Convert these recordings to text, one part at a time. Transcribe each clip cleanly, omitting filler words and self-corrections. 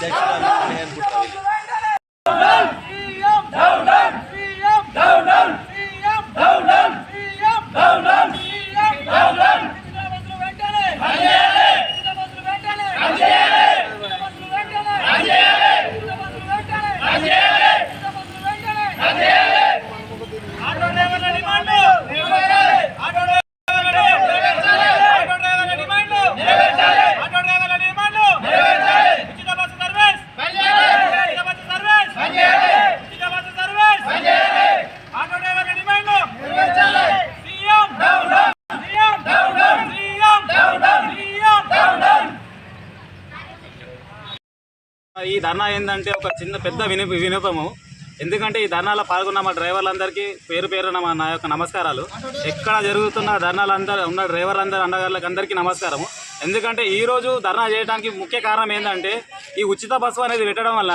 ఈ ధర్నా ఏంటంటే ఒక చిన్న పెద్ద వినూపము. ఎందుకంటే ఈ ధర్నాలో పాల్గొన్న మా డ్రైవర్లందరికీ పేరు పేరున నా యొక్క నమస్కారాలు. ఎక్కడ జరుగుతున్న ధర్నాలందరూ ఉన్న డ్రైవర్లందరూ అన్నగారులకు అందరికీ నమస్కారము. ఎందుకంటే ఈరోజు ధర్నా చేయడానికి ముఖ్య కారణం ఏంటంటే ఈ ఉచిత బస్సు అనేది పెట్టడం వల్ల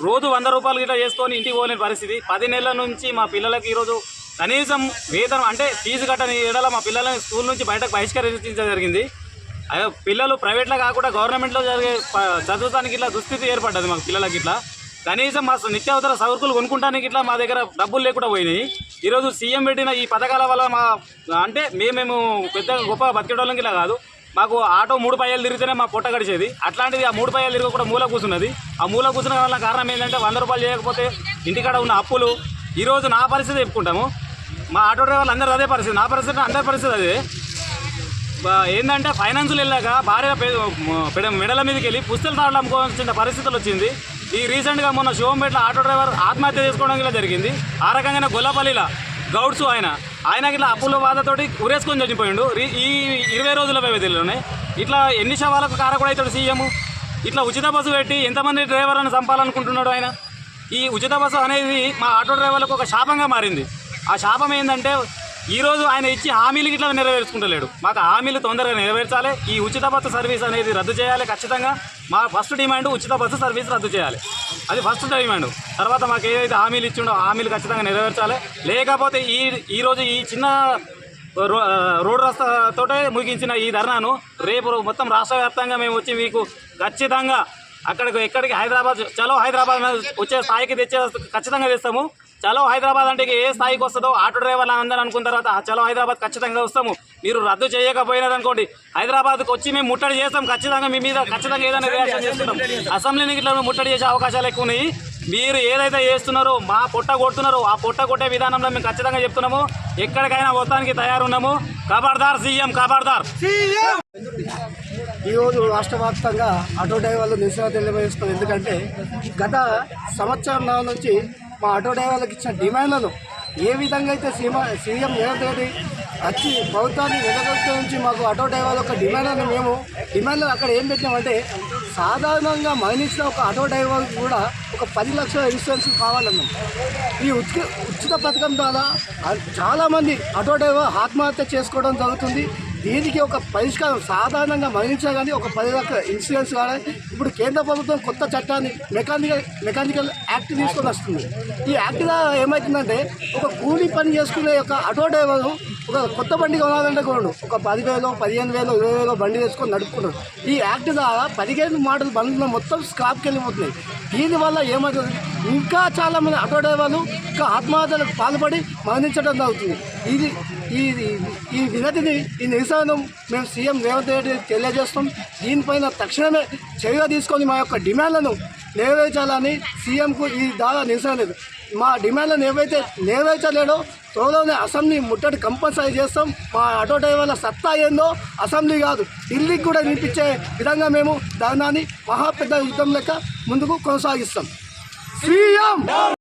రోజు 100 రూపాయలు గిట్లా చేసుకొని ఇంటికి పోలేని పరిస్థితి. 10 నెలల నుంచి మా పిల్లలకి ఈరోజు కనీసం వేతనం అంటే ఫీజు కట్టని ఏడాల మా పిల్లలని స్కూల్ నుంచి బయటకు బహిష్కరించడం జరిగింది. పిల్లలు ప్రైవేట్లో కాకుండా గవర్నమెంట్లో జరిగే చదువుతానికి ఇట్లా దుస్థితి ఏర్పడ్డది మాకు పిల్లలకి. ఇట్లా కనీసం మా నిత్యావసర సరుకులు కొనుక్కుంటానికి ఇట్లా మా దగ్గర డబ్బులు లేకుండా పోయినాయి. ఈరోజు సీఎం పెట్టిన ఈ పథకాల వల్ల మా అంటే మేము పెద్ద గొప్ప బతికేటోళ్ళకి ఇలా కాదు. మాకు ఆటో 3 పైలు తిరిగితేనే మా పొట్ట గడిచేది. అట్లాంటిది ఆ 3 పైలు తిరిగి కూడా మూల కూర్చున్నది. ఆ మూల కూర్చున్న వల్ల కారణం ఏంటంటే 100 రూపాయలు చేయకపోతే ఇంటికాడ ఉన్న అప్పులు. ఈరోజు నా పరిస్థితి చెప్పుకుంటాము, మా ఆటో డ్రైవర్లు అందరూ అదే పరిస్థితి, నా పరిస్థితి అందరి పరిస్థితి అదే. ఏంటంటే ఫైనాన్సులు వెళ్ళాక భార్య మెడల మీదకి వెళ్ళి పుస్తలు తాడలు అమ్ముకోవాల్సిన పరిస్థితులు వచ్చింది. ఈ రీసెంట్గా మొన్న శివంపేటలో ఆటో డ్రైవర్ ఆత్మహత్య చేసుకోవడం ఇలా జరిగింది. ఆ రకంగానే గొల్లపల్లిలో గౌడ్స్ ఆయనకి ఇట్లా అప్పుల బాధతోటి ఉరేసుకొని చనిపోయిండు ఈ 20 రోజుల వ్యవధిలోనే. ఇట్లా ఎన్ని శవాలకు కారకుడు అవుతాడు సీఎం. ఇట్లా ఉచిత బస్సు పెట్టి ఎంతమంది డ్రైవర్లను చంపాలనుకుంటున్నాడు ఆయన. ఈ ఉచిత బస్సు అనేది మా ఆటో డ్రైవర్లకు ఒక శాపంగా మారింది. ఆ శాపం ఏంటంటే ఈరోజు ఆయన ఇచ్చి హామీలు ఇట్లా నెరవేర్చుకుంటలేడు. మాకు హామీలు తొందరగా నెరవేర్చాలి. ఈ ఉచిత బస్సు సర్వీస్ అనేది రద్దు చేయాలి ఖచ్చితంగా. మా ఫస్ట్ డిమాండ్ ఉచిత బస్సు సర్వీస్ రద్దు చేయాలి, అది ఫస్ట్ డిమాండ్. తర్వాత మాకు ఏదైతే హామీలు ఇచ్చిండో హామీలు ఖచ్చితంగా నెరవేర్చాలి. లేకపోతే ఈరోజు ఈ చిన్న రోడ్డు రస్తాతోటే ముగించిన ఈ ధర్నాను రేపు మొత్తం రాష్ట్ర వ్యాప్తంగా మేము వచ్చి మీకు ఖచ్చితంగా ఎక్కడికి హైదరాబాద్ చలో హైదరాబాద్ వచ్చే స్థాయికి ఖచ్చితంగా తెస్తాము. చలో హైదరాబాద్ అంటే ఏ స్థాయికి వస్తుందో ఆటో డ్రైవర్లు అందరూ అనుకున్న తర్వాత చలో హైదరాబాద్ ఖచ్చితంగా వస్తాము. మీరు రద్దు చేయకపోయినారనుకోండి హైదరాబాద్కి వచ్చి మేము ముట్టడి చేస్తాం. ఖచ్చితంగా మీ మీద ఖచ్చితంగా ఏదైనా రియాక్షన్ చేస్తున్నాం. అసెంబ్లీని ఇట్లా ముట్టడి చేసే అవకాశాలు ఎక్కువ ఉన్నాయి. మీరు ఏదైతే చేస్తున్నారో మా పొట్ట కొడుతున్నారో ఆ పొట్ట కొట్టే విధానంలో మేము ఖచ్చితంగా చెప్తున్నాము. ఎక్కడికైనా వస్తానికి తయారున్నాము. ఖబర్దార్ సీఎం, ఖబర్దార్. ఈరోజు రాష్ట్ర వ్యాప్తంగా ఆటో డ్రైవర్లు నిరసన తెలియజేస్తున్నారు. ఎందుకంటే గత సంవత్సరం నుంచి మా ఆటో డ్రైవర్లకు ఇచ్చిన డిమాండ్లను ఏ విధంగా అయితే సీఎం రేవంత్ రెడ్డి వచ్చి ప్రభుత్వాన్ని నిలబెట్టించి మాకు ఆటో డ్రైవర్ల యొక్క డిమాండ్లు అక్కడ ఏం పెట్టినామంటే సాధారణంగా మరణించిన ఒక ఆటో డ్రైవర్ కూడా ఒక 10 లక్షల ఇన్సూరెన్స్ కావాలన్నాం. ఈ ఉచిత పథకం ద్వారా చాలామంది ఆటో డ్రైవర్ ఆత్మహత్య చేసుకోవడం జరుగుతుంది. దీనికి ఒక పరిష్కారం సాధారణంగా మరణించా కానీ ఒక 10 లక్షల ఇన్సూరెన్స్ కానీ ఇప్పుడు కేంద్ర ప్రభుత్వం కొత్త చట్టాన్ని మెకానికల్ యాక్ట్ తీసుకొని వస్తుంది. ఈ యాక్ట్ ద్వారా ఏమవుతుందంటే ఒక కూలీ పని చేసుకునే ఒక ఆటో డ్రైవర్ ఒక కొత్త బండి కొనాలంటే కొనడు, ఒక 10,000, 15,000, 20,000 బండి వేసుకొని నడుపుకున్నాడు. ఈ యాక్ట్ ద్వారా 15 మోడల్ బండ్లు మొత్తం స్క్రాప్కి వెళ్ళిపోతున్నాయి. దీనివల్ల ఏమవుతుంది, ఇంకా చాలామంది ఆటో డ్రైవర్లు ఇంకా ఆత్మహత్యలకు పాల్పడి మరణించడం జరుగుతుంది. ఈ వినతిని ఈ నిరసనను మేము సీఎం రేవంత్ రెడ్డి తెలియజేస్తాం. దీనిపైన తక్షణమే చర్య తీసుకొని మా యొక్క డిమాండ్లను నెరవేర్చాలని సీఎంకు ఈ ద్వారా నిరసన లేదు. మా డిమాండ్లను ఏవైతే నెరవేర్చలేడో త్వరలోనే అసెంబ్లీ ముట్టడి కంపల్సరీ చేస్తాం. మా ఆటో డ్రైవర్ల సత్తా ఏందో అసెంబ్లీ కాదు ఢిల్లీకి కూడా వినిపించే విధంగా మేము ధర్నాన్ని మహాపెద్ద యుద్ధం లెక్క ముందుకు కొనసాగిస్తాం. సీఎం